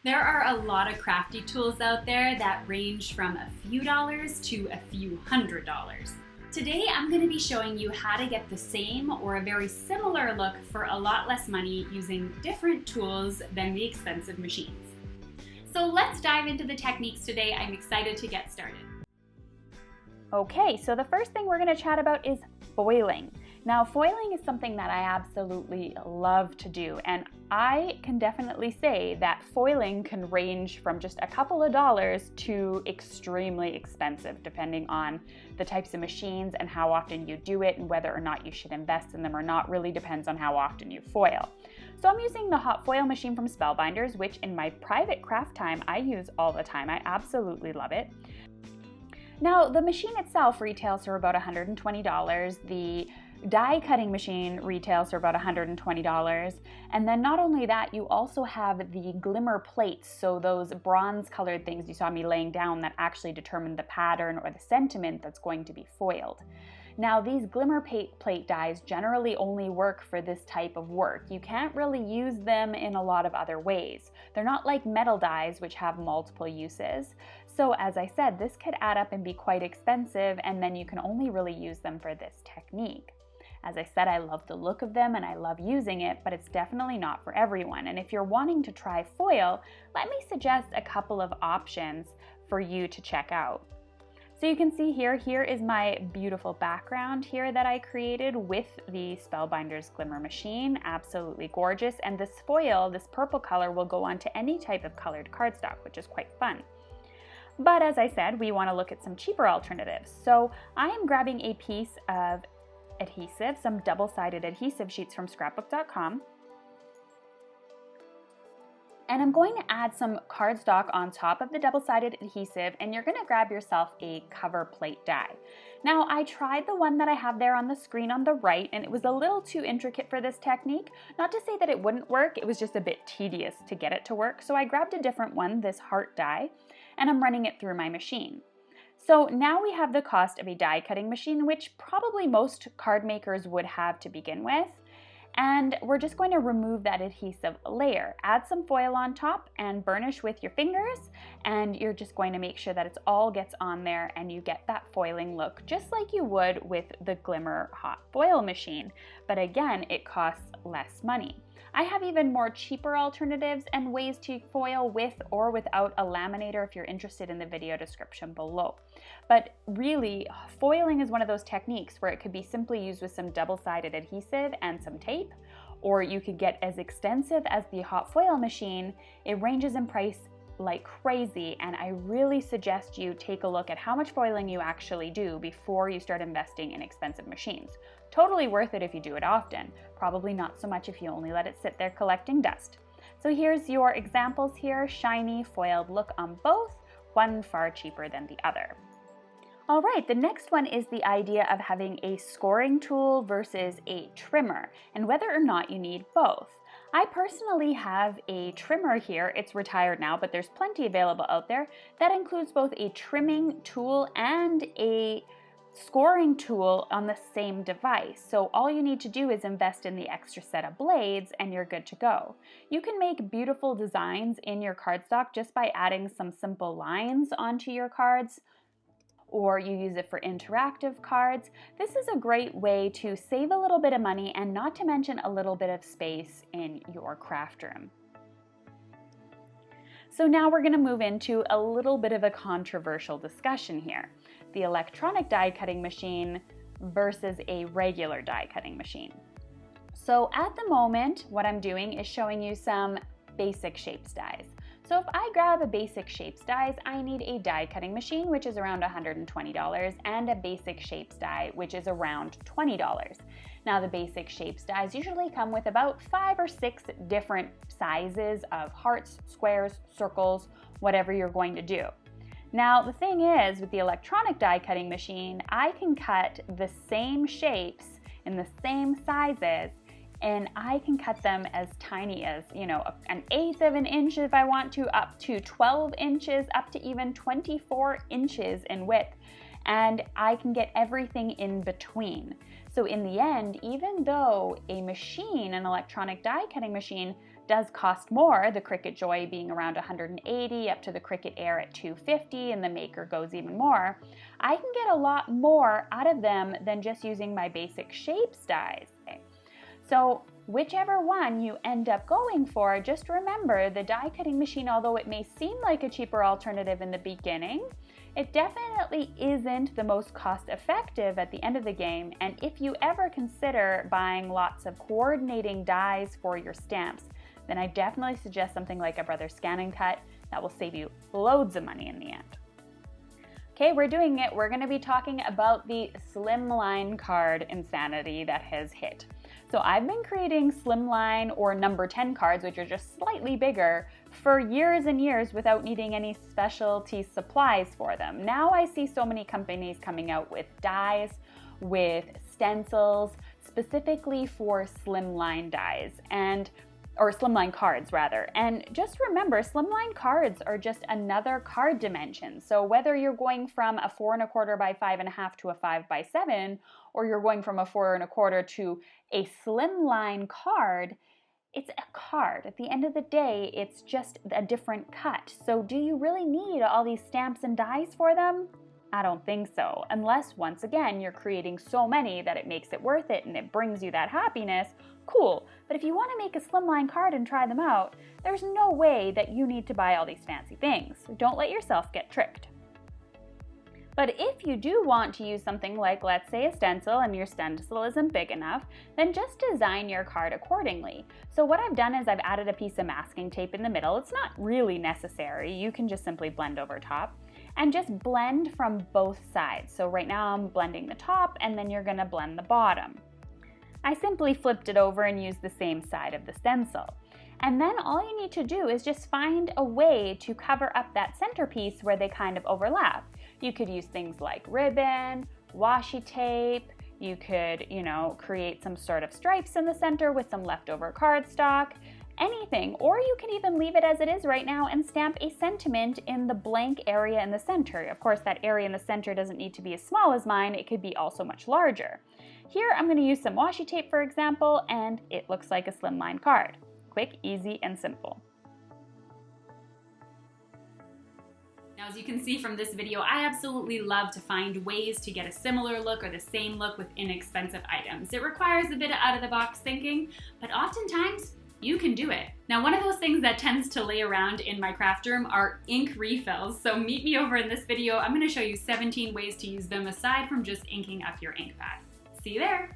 There are a lot of crafty tools out there that range from a few dollars to a few $100s. Today I'm going to be showing you how to get the same or a very similar look for a lot less money using different tools than the expensive machines. So let's dive into the techniques today. I'm excited to get started. Okay, so the first thing we're going to chat about is foiling. Now, foiling is something that I absolutely love to do, and I can definitely say that foiling can range from just a couple of dollars to extremely expensive, depending on the types of machines and how often you do it and whether or not you should invest in them or not. Really depends on how often you foil. So I'm using the hot foil machine from Spellbinders, which in my private craft time I use all the time. I absolutely love it. Now, the machine itself retails for about $120. The die cutting machine retails for about $120. And then not only that, you also have the Glimmer plates, so those bronze colored things you saw me laying down that actually determine the pattern or the sentiment that's going to be foiled. Now, these Glimmer plate dies generally only work for this type of work. You can't really use them in a lot of other ways. They're not like metal dies, which have multiple uses. So as I said, this could add up and be quite expensive, and then you can only really use them for this technique. As I said, I love the look of them and I love using it, but it's definitely not for everyone. And if you're wanting to try foil, let me suggest a couple of options for you to check out. So you can see here is my beautiful background here that I created with the Spellbinders Glimmer machine. Absolutely gorgeous. And this foil, this purple color, will go onto any type of colored cardstock, which is quite fun. But as I said, we want to look at some cheaper alternatives. So I am grabbing a piece of adhesive, some double-sided adhesive sheets from scrapbook.com. And I'm going to add some cardstock on top of the double-sided adhesive, and you're going to grab yourself a cover plate die. Now, I tried the one that I have there on the screen on the right, and it was a little too intricate for this technique. Not to say that it wouldn't work, it was just a bit tedious to get it to work. So I grabbed a different one, this heart die, and I'm running it through my machine. So now we have the cost of a die cutting machine, which probably most card makers would have to begin with. And we're just going to remove that adhesive layer, add some foil on top and burnish with your fingers. And you're just going to make sure that it all gets on there and you get that foiling look just like you would with the Glimmer hot foil machine. But again, it costs less money. I have even more cheaper alternatives and ways to foil with or without a laminator if you're interested in the video description below. But really, foiling is one of those techniques where it could be simply used with some double-sided adhesive and some tape, or you could get as extensive as the hot foil machine. It ranges in price like crazy, and I really suggest you take a look at how much foiling you actually do before you start investing in expensive machines. Totally worth it if you do it often, probably not so much if you only let it sit there collecting dust. So here's your examples here, shiny foiled look on both, one far cheaper than the other. All right, the next one is the idea of having a scoring tool versus a trimmer, and whether or not you need both. I personally have a trimmer here. It's retired now, but there's plenty available out there that includes both a trimming tool and a scoring tool on the same device. So all you need to do is invest in the extra set of blades and you're good to go. You can make beautiful designs in your cardstock just by adding some simple lines onto your cards, or you use it for interactive cards. This is a great way to save a little bit of money and not to mention a little bit of space in your craft room. So now we're going to move into a little bit of a controversial discussion here. The electronic die cutting machine versus a regular die cutting machine. So at the moment, what I'm doing is showing you some basic shapes dies. So if I grab a basic shapes dies, I need a die cutting machine, which is around $120, and a basic shapes die, which is around $20. Now the basic shapes dies usually come with about 5 or 6 different sizes of hearts, squares, circles, whatever you're going to do. Now the thing is, with the electronic die cutting machine, I can cut the same shapes in the same sizes, and I can cut them as tiny as, an 1/8 of an inch if I want to, up to 12 inches, up to even 24 inches in width. And I can get everything in between. So in the end, even though a machine, an electronic die cutting machine, does cost more, the Cricut Joy being around $180 up to the Cricut Air at $250, and the Maker goes even more, I can get a lot more out of them than just using my basic shapes dies. So whichever one you end up going for, just remember the die cutting machine, although it may seem like a cheaper alternative in the beginning, it definitely isn't the most cost effective at the end of the game. And if you ever consider buying lots of coordinating dies for your stamps, then I definitely suggest something like a Brothers Scan and Cut that will save you loads of money in the end. Okay, we're doing it. We're going to be talking about the Slimline card insanity that has hit. So I've been creating Slimline or number 10 cards, which are just slightly bigger, for years and years without needing any specialty supplies for them. Now I see so many companies coming out with dies, with stencils, specifically for Slimline dies, or Slimline cards rather. And just remember, Slimline cards are just another card dimension. So whether you're going from a 4 1/4 by 5 1/2 to a 5 by 7, or you're going from a 4 1/4 to a Slimline card, it's a card. At the end of the day, it's just a different cut. So do you really need all these stamps and dies for them? I don't think so, unless once again you're creating so many that it makes it worth it and it brings you that happiness. Cool, but if you want to make a Slimline card and try them out, there's no way that you need to buy all these fancy things. Don't let yourself get tricked. But if you do want to use something like, let's say, a stencil, and your stencil isn't big enough, then just design your card accordingly. So what I've done is I've added a piece of masking tape in the middle. It's not really necessary. You can just simply blend over top and just blend from both sides. So right now I'm blending the top, and then you're gonna blend the bottom. I simply flipped it over and used the same side of the stencil. And then all you need to do is just find a way to cover up that centerpiece where they kind of overlap. You could use things like ribbon, washi tape, you could, create some sort of stripes in the center with some leftover cardstock, anything, or you can even leave it as it is right now and stamp a sentiment in the blank area in the center. Of course, that area in the center doesn't need to be as small as mine, it could be also much larger. Here I'm going to use some washi tape, for example, and it looks like a Slimline card. Quick, easy, and simple. Now, as you can see from this video, I absolutely love to find ways to get a similar look or the same look with inexpensive items. It requires a bit of out-of-the-box thinking, but oftentimes you can do it. Now, one of those things that tends to lay around in my craft room are ink refills. So meet me over in this video. I'm going to show you 17 ways to use them aside from just inking up your ink pad. See you there.